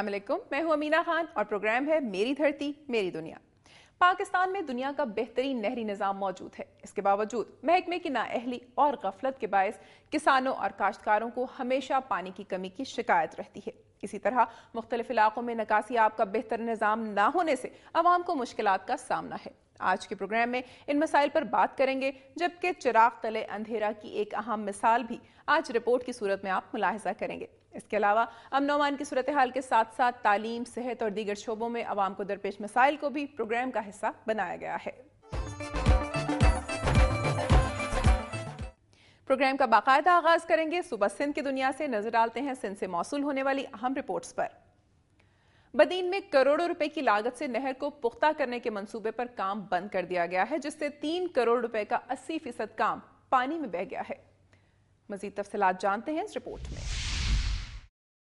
अस्सलाम वालेकुम, मैं हूं अमीना खान और प्रोग्राम है मेरी धरती मेरी दुनिया। पाकिस्तान में दुनिया का बेहतरीन नहरी निज़ाम मौजूद है। इसके बावजूद महकमे की नाअहली और गफलत के बायस किसानों और काश्तकारों को हमेशा पानी की कमी की शिकायत रहती है। इसी तरह मुख्तलिफ इलाकों में निकासी आब का बेहतर निज़ाम ना होने से अवाम को मुश्किलात का सामना है। आज के प्रोग्राम में इन मसाइल पर बात करेंगे, जबकि चिराग तले अंधेरा की एक अहम मिसाल भी आज रिपोर्ट की सूरत में आप मुलाहिजा करेंगे। इसके अलावा अमन अमान की सूरत हाल के साथ साथ तालीम, सेहत और दीगर शोबों में अवाम को दरपेश मसाइल को भी प्रोग्राम का हिस्सा बनाया गया है। प्रोग्राम का बाकायदा आगाज करेंगे सुबह सिंध की दुनिया से। नजर डालते हैं सिंध से मौसूल होने वाली अहम रिपोर्ट्स पर। बदीन में करोड़ों रुपए की लागत से नहर को पुख्ता करने के मंसूबे पर काम बंद कर दिया गया है, जिससे 3 करोड़ रुपए का 80% काम पानी में बह गया है। मजीद तफसीलात जानते हैं इस रिपोर्ट में।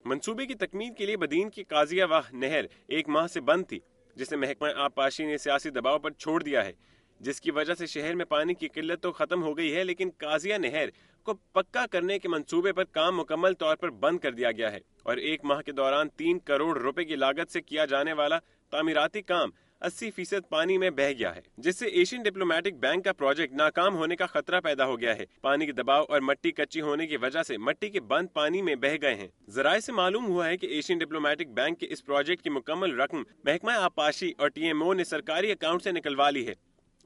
मंसूबे की तकमील के लिए बदीन की काजियावाह नहर 1 माह से बंद थी, जिसे महकमा आबपाशी ने सियासी दबाव पर छोड़ दिया है, जिसकी वजह से शहर में पानी की किल्लत तो खत्म हो गई है, लेकिन काजिया नहर को पक्का करने के मंसूबे पर काम मुकम्मल तौर पर बंद कर दिया गया है और 1 माह के दौरान 3 करोड़ रुपए की लागत से किया जाने वाला तामीराती काम 80% पानी में बह गया है, जिससे एशियन डिप्लोमेटिक बैंक का प्रोजेक्ट नाकाम होने का खतरा पैदा हो गया है। पानी के दबाव और मट्टी कच्ची होने की वजह से मट्टी के बंद पानी में बह गए हैं। जराये से मालूम हुआ है कि एशियन डिप्लोमेटिक बैंक के इस प्रोजेक्ट की मुकम्मल रकम महकमा आबपाशी और TMO ने सरकारी अकाउंट से निकलवा ली है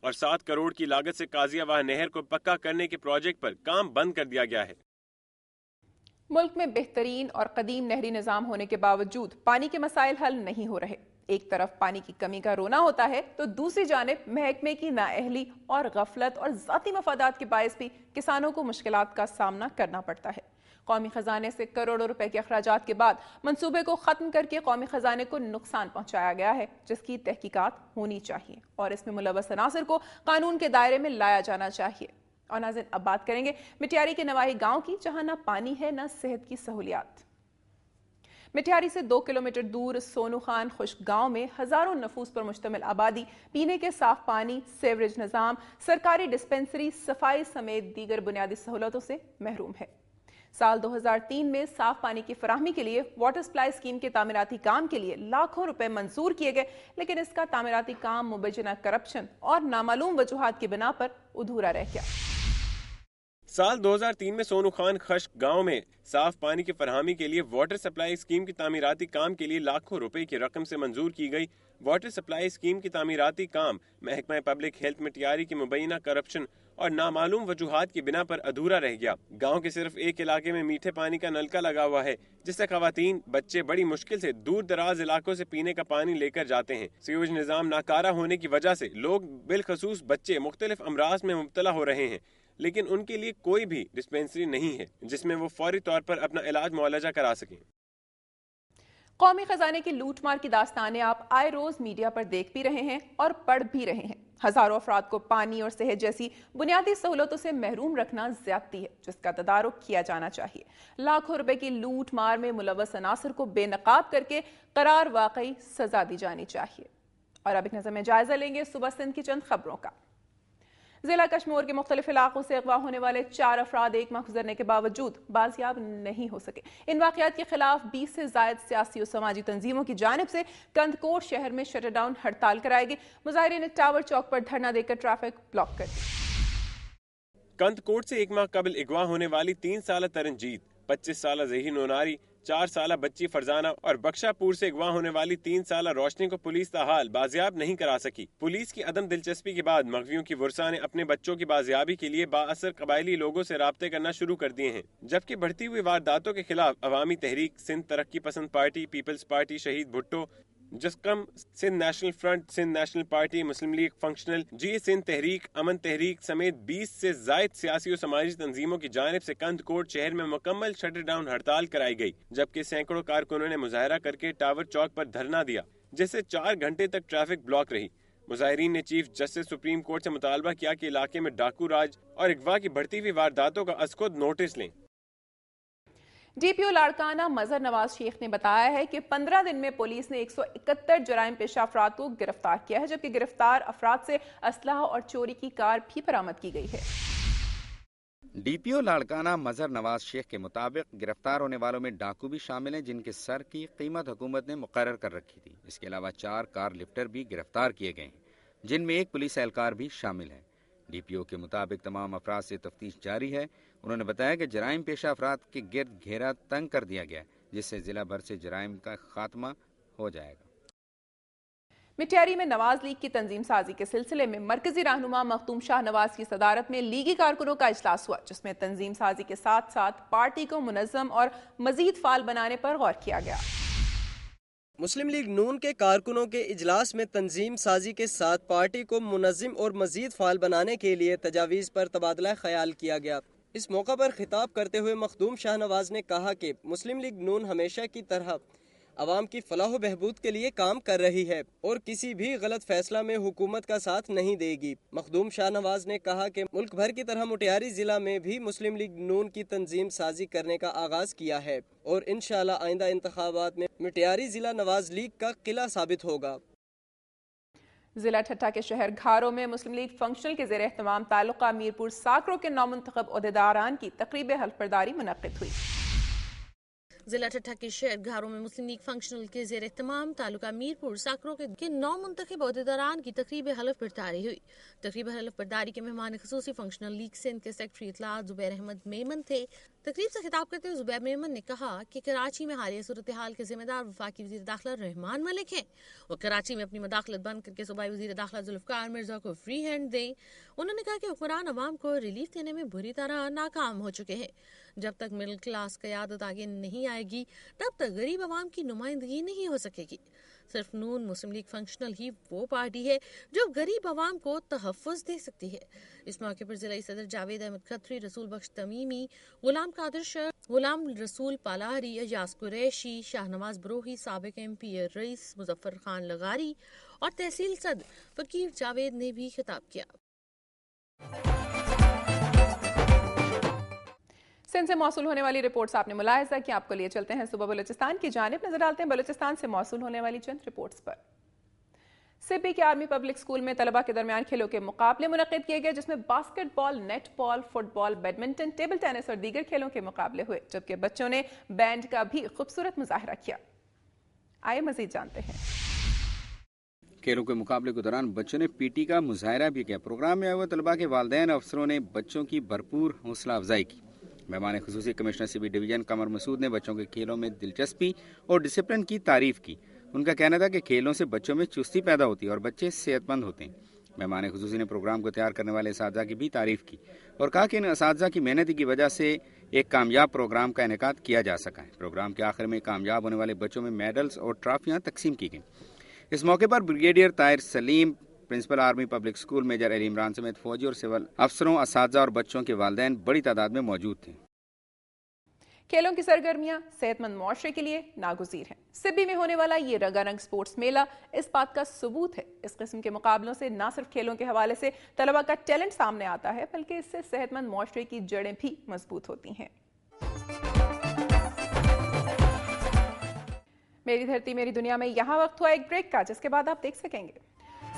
और 7 करोड़ की लागत से काजियावाह नहर को पक्का करने के प्रोजेक्ट पर काम बंद कर दिया गया है। मुल्क में बेहतरीन और कदीम नहरी निज़ाम होने के बावजूद पानी के मसाइल हल नहीं हो रहे। एक तरफ पानी की कमी का रोना होता है तो दूसरी जानिब महकमे की नाअहली और गफलत और ज़ाती मफादात के बायस भी किसानों को मुश्किलात का सामना करना पड़ता है। कौमी खजाने से करोड़ों रुपए के अखराजात के बाद मंसूबे को खत्म करके कौमी खजाने को नुकसान पहुंचाया गया है, जिसकी तहकीकात होनी चाहिए और इसमें मुलव्वस अनासर को कानून के दायरे में लाया जाना चाहिए। और नाज़रीन, अब बात करेंगे मिठियारी के नवाही गांव की, जहां ना पानी है ना सेहत की सहूलियात। मिठियारी से 2 किलोमीटर दूर सोनू खान खुश्क गांव में हजारों नफूस पर मुश्तमिल आबादी पीने के साफ पानी, सेवरेज निज़ाम, सरकारी डिस्पेंसरी, सफाई समेत दीगर बुनियादी सहूलतों से महरूम है। साल 2003 में साफ पानी की फराहमी के लिए वाटर सप्लाई स्कीम के तामीराती काम के लिए लाखों रुपए मंजूर किए गए, लेकिन इसका तामीराती काम मुबैना करप्शन और नामालूम वजूहात की बिना पर अधूरा रह गया। साल 2003 में सोनू खान खुश्क गांव में साफ पानी की फरहमी के लिए वाटर सप्लाई स्कीम की तामीराती काम के लिए लाखों रुपए की रकम से मंजूर की गई। वाटर सप्लाई स्कीम की तामीराती काम महकमा पब्लिक हेल्थ मिठियारी की मुबैना करप्शन और नामालूम वजूहात की बिना पर अधूरा रह गया। गांव के सिर्फ एक इलाके में मीठे पानी का नलका लगा हुआ है, जिससे खवातीन बच्चे बड़ी मुश्किल से दूर दराज इलाकों से पीने का पानी लेकर जाते हैं। सीवेज निज़ाम नाकारा होने की वजह से लोग बिलखसूस बच्चे मुख्तलिफ अमराज में मुब्तला हो रहे हैं, लेकिन उनके लिए कोई भी डिस्पेंसरी नहीं है जिसमें वो फौरी तौर पर अपना इलाज मुआलजा करा सकें। कौमी खजाने की लूटमार की दास्तानें आप आए रोज मीडिया पर देख भी रहे हैं और पढ़ भी रहे हैं। हजारों अफराद को पानी और सेहत जैसी बुनियादी सहूलतों से महरूम रखना ज्यादती है, जिसका तदारुक किया जाना चाहिए। लाखों रुपए की लूट मार में मुलव्वस अनासर को बेनकाब करके करार वाकई सजा दी जानी चाहिए। और अब एक नजर में जायजा लेंगे सुबह सिंध की चंद खबरों का। जिला कश्मीर के मुख्तलिफ इलाकों से अगवा होने वाले 4 अफराद 1 माह गुजरने के बावजूद बाजियाब नहीं हो सके। इन वाकयात के खिलाफ 20 से जायद सियासी और समाजी तंजीमों की जानिब से कंदकोट शहर में शटर डाउन हड़ताल कराई गई। मुजाहिरीन ने टावर चौक पर धरना देकर ट्रैफिक ब्लॉक कर दी। कंदकोट से 1 माह कबल अगवा होने वाली 3 साल तरनजीत, 25 साल जही नोनारी, 4 साल बच्ची फरजाना और बख्शापुर से अगवा होने वाली 3 साल रोशनी को पुलिस ताहाल बाजियाब नहीं करा सकी। पुलिस की अदम दिलचस्पी के बाद मगवियों की वर्सा ने अपने बच्चों की बाजियाबी के लिए बाअसर कबायली लोगों से राब्ते करना शुरू कर दिए हैं, जबकि बढ़ती हुई वारदातों के खिलाफ अवामी तहरीक, सिंध तरक्की पसंद party, Peoples Party Shaheed Bhutto, जस्कम, Sindh National Front, Sindh National Party, Muslim League Functional, जी सिंध तहरीक, अमन तहरीक समेत 20 से जायद सियासी और समाजी तंजीमों की जानिब से कंदकोट शहर में मुकम्मल शटर डाउन हड़ताल कराई गई, जबकि सैकड़ों कारकुनों ने मुजाहरा करके टावर चौक पर धरना दिया, जिससे 4 घंटे तक ट्रैफिक ब्लॉक रही। मुजाहिरीन ने चीफ जस्टिस सुप्रीम कोर्ट से मुतालबा किया कि इलाके में डाकू राज और अगवा की बढ़ती हुई वारदातों का अज़-खुद नोटिस लें। DPO लाड़काना मजहर नवाज शेख ने बताया है कि 15 दिन में पुलिस ने 171 जराइम पेशा अफराद को गिरफ्तार किया है, जबकि गिरफ्तार अफराद से असलहा और चोरी की कार भी बरामद की गई है। ڈی پی او لاڑکانہ مظہر نواز شیخ کے مطابق گرفتار ہونے والوں میں ڈاکو بھی شامل ہیں جن کے سر کی قیمت حکومت نے مقرر کر رکھی تھی۔ اس کے علاوہ 4 کار لفٹر بھی گرفتار کیے گئے ہیں جن میں ایک پولیس اہلکار بھی شامل ہے۔ ڈی پی او کے مطابق تمام افراد سے تفتیش جاری ہے۔ انہوں نے بتایا کہ جرائم پیشہ افراد کے گرد گھیرا تنگ کر دیا گیا جس سے ضلع بھر سے جرائم کا خاتمہ ہو جائے گا۔ مٹیاری میں نواز لیگ کی تنظیم سازی کے سلسلے میں مرکزی رہنما مختوم شاہ نواز کی صدارت میں لیگی کارکنوں کا اجلاس ہوا جس میں تنظیم سازی کے ساتھ ساتھ پارٹی کو منظم اور مزید فعال بنانے پر غور کیا گیا۔ مسلم لیگ نون کے کارکنوں کے اجلاس میں تنظیم سازی کے ساتھ پارٹی کو منظم اور مزید فعال بنانے کے لیے تجاویز پر تبادلہ خیال کیا گیا۔ اس موقع پر خطاب کرتے ہوئے مخدوم شاہ نواز نے کہا کہ مسلم لیگ نون ہمیشہ کی طرح عوام کی فلاح و بہبود کے لیے کام کر رہی ہے اور کسی بھی غلط فیصلہ میں حکومت کا ساتھ نہیں دے گی۔ مخدوم شاہ نواز نے کہا کہ ملک بھر کی طرح مٹیاری ضلع میں بھی مسلم لیگ نون کی تنظیم سازی کرنے کا آغاز کیا ہے اور انشاءاللہ آئندہ انتخابات میں مٹیاری ضلع نواز لیگ کا قلعہ ثابت ہوگا۔ ضلع ٹھٹھہ کے شہر گھاروں میں مسلم لیگ فنکشنل کے زیر اہتمام تعلقہ میرپور ساکرو کے نامنتخب عہدیداران کی تقریب حلف برداری منعقد ہوئی۔ ضلع ٹھٹھہ کے شہر گھاروں میں مسلم لیگ فنکشنل کے زیر اہتمام تعلقہ میرپور ساکرو کے نو منتخب عہدیداران کی تقریب حلف برداری ہوئی۔ تقریب حلف برداری کے مہمان خصوصی فنکشنل لیگ سندھ کے سیکرٹری اطلاعات زبیر احمد میمن تھے۔ تقریب سے خطاب کرتے ہوئے زبیر میمن نے کہا کہ کراچی میں حالیہ صورتحال کے ذمہ دار وفاقی وزیر داخلہ رحمان ملک ہیں۔ وہ کراچی میں اپنی مداخلت بند کر کے صوبائی وزیر داخلہ ذوالفقار مرزا کو فری ہینڈ دیں۔ انہوں نے کہا کہ حکمران عوام کو ریلیف دینے میں بری طرح ناکام ہو چکے ہیں۔ جب تک مڈل کلاس قیادت آگے نہیں آئے گی تب تک غریب عوام کی نمائندگی نہیں ہو سکے گی۔ صرف نون مسلم لیگ فنکشنل ہی وہ پارٹی ہے جو غریب عوام کو تحفظ دے سکتی ہے۔ اس موقع پر ضلعی صدر جاوید احمد کھتری، رسول بخش تمیمی، غلام قادر شاہ، غلام رسول پالاری، اجاز قریشی، شاہ نواز بروہی، سابق ایم پی رئیس مظفر خان لغاری اور تحصیل صد فقیر جاوید نے بھی خطاب کیا۔ سندھ سے موصول ہونے والی رپورٹس آپ نے ملاحظہ کی، آپ کو لیے چلتے ہیں صوبہ بلوچستان کی جانب، نظر ڈالتے ہیں بلوچستان سے موصول ہونے والی چند رپورٹس پر۔ سبی کے آرمی پبلک اسکول میں طلبہ کے درمیان کھیلوں کے مقابلے منعقد کیے گئے جس میں باسکٹ بال، نیٹ بال، فٹ بال، بیڈمنٹن، ٹیبل ٹینس اور دیگر کھیلوں کے مقابلے ہوئے جبکہ بچوں نے بینڈ کا بھی خوبصورت مظاہرہ کیا۔ آئے مزید جانتے ہیں۔ کھیلوں کے مقابلے کے دوران بچوں نے پی ٹی کا مظاہرہ بھی کیا۔ پروگرام میں آئے ہوئے طلباء کے والدین اور افسروں نے بچوں کی بھرپور حوصلہ افزائی کی۔ مہمان خصوصی commissioner C B division Qamar Masood نے بچوں کے کھیلوں میں دلچسپی اور ڈسپلن کی تعریف کی۔ ان کا کہنا تھا کہ کھیلوں سے بچوں میں چستی پیدا ہوتی ہے اور بچے صحت مند ہوتے ہیں۔ مہمان خصوصی نے پروگرام کو تیار کرنے والے اساتذہ کی بھی تعریف کی اور کہا کہ ان اساتذہ کی محنت کی وجہ سے ایک کامیاب پروگرام کا انعقاد کیا جا سکا ہے۔ پروگرام کے آخر میں کامیاب ہونے والے بچوں میں میڈلز اور ٹرافیاں تقسیم کی گئیں۔ اس موقع پر brigadier Tahir Saleem, principal Army Public School major Ali Imran سمیت فوجی اور سول افسروں، اساتذہ اور بچوں کے والدین بڑی تعداد میں موجود تھے۔ کھیلوں کی سرگرمیاں صحت مند معاشرے کے لیے ناگزیر ہیں۔ سبی میں ہونے والا یہ رنگا رنگ سپورٹس میلہ اس بات کا ثبوت ہے۔ اس قسم کے مقابلوں سے نہ صرف کھیلوں کے حوالے سے طلباء کا ٹیلنٹ سامنے آتا ہے بلکہ اس سے صحت مند معاشرے کی جڑیں بھی مضبوط ہوتی ہیں۔ میری دھرتی میری دنیا میں یہاں وقت ہوا ایک بریک کا، جس کے بعد آپ دیکھ سکیں گے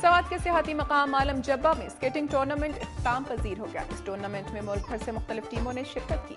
سوات کے سیاحتی مقام عالم جبہ میں سکیٹنگ ٹورنامنٹ اختتام پذیر ہو گیا۔ اس ٹورنامنٹ میں ملک بھر سے مختلف ٹیموں نے شرکت کی۔